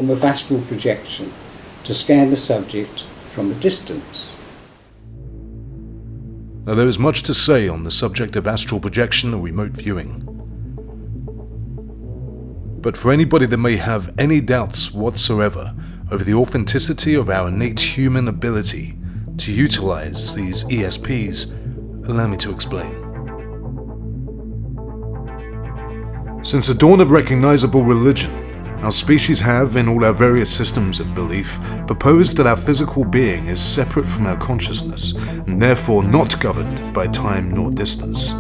form of astral projection to scan the subject from a distance. Now, there is much to say on the subject of astral projection or remote viewing. But for anybody that may have any doubts whatsoever over the authenticity of our innate human ability to utilize these ESPs, allow me to explain. Since the dawn of recognizable religion, our species have, in all our various systems of belief, proposed that our physical being is separate from our consciousness, and therefore not governed by time nor distance.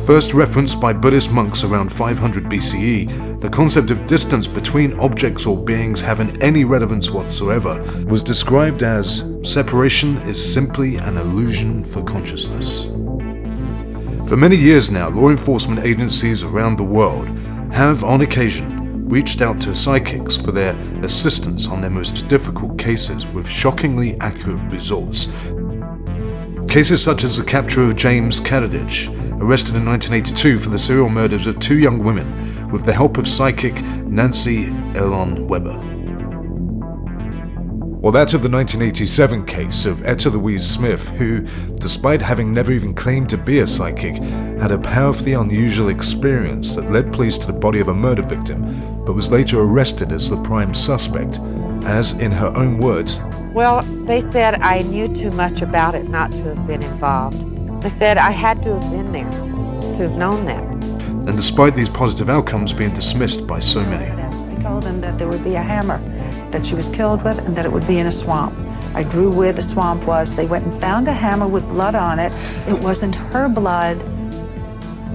First referenced by Buddhist monks around 500 BCE, the concept of distance between objects or beings having any relevance whatsoever was described as separation is simply an illusion for consciousness. For many years now, law enforcement agencies around the world have, on occasion, reached out to psychics for their assistance on their most difficult cases with shockingly accurate results. Cases such as the capture of James Kardich, arrested in 1982 for the serial murders of 2 young women with the help of psychic Nancy Elon Weber. Or that of the 1987 case of Etta Louise Smith, who, despite having never even claimed to be a psychic, had a powerfully unusual experience that led police to the body of a murder victim, but was later arrested as the prime suspect, as, in her own words, "Well, they said I knew too much about it not to have been involved. They said I had to have been there, to have known that." And despite these positive outcomes being dismissed by so many. I told them that there would be a hammer that she was killed with and that it would be in a swamp. I drew where the swamp was. They went and found a hammer with blood on it. It wasn't her blood.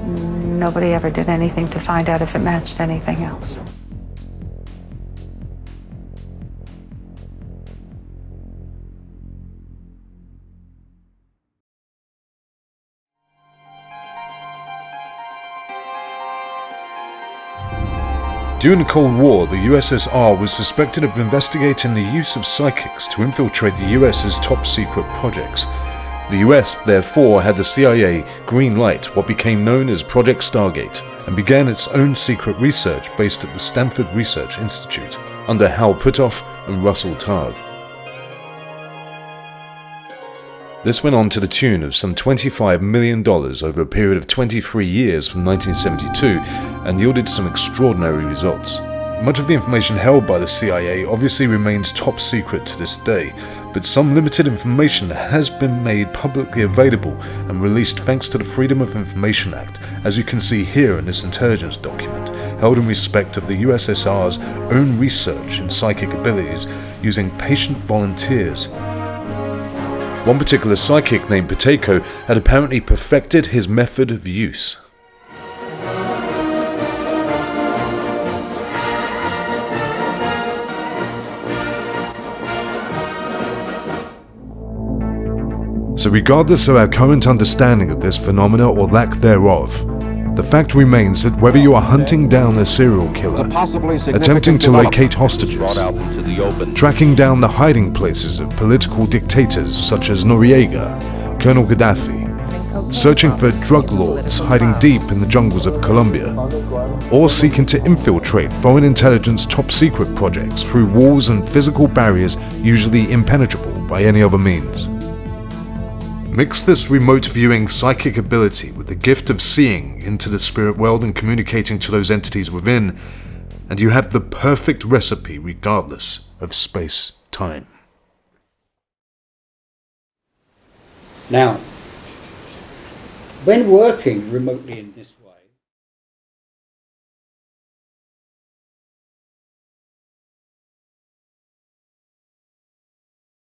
Nobody ever did anything to find out if it matched anything else. During the Cold War, the USSR was suspected of investigating the use of psychics to infiltrate the US's top-secret projects. The US, therefore, had the CIA green-light what became known as Project Stargate and began its own secret research based at the Stanford Research Institute under Hal Puthoff and Russell Targ. This went on to the tune of some $25 million over a period of 23 years from 1972 and yielded some extraordinary results. Much of the information held by the CIA obviously remains top secret to this day, but some limited information has been made publicly available and released thanks to the Freedom of Information Act, as you can see here in this intelligence document, held in respect of the USSR's own research in psychic abilities using patient volunteers. One particular psychic named Pateko had apparently perfected his method of use. So regardless of our current understanding of this phenomena or lack thereof, the fact remains that whether you are hunting down a serial killer, attempting to locate hostages, tracking down the hiding places of political dictators such as Noriega, Colonel Gaddafi, searching for drug lords hiding deep in the jungles of Colombia, or seeking to infiltrate foreign intelligence top-secret projects through walls and physical barriers usually impenetrable by any other means. Mix this remote viewing psychic ability with the gift of seeing into the spirit world and communicating to those entities within, and you have the perfect recipe regardless of space-time. Now, when working remotely in this way,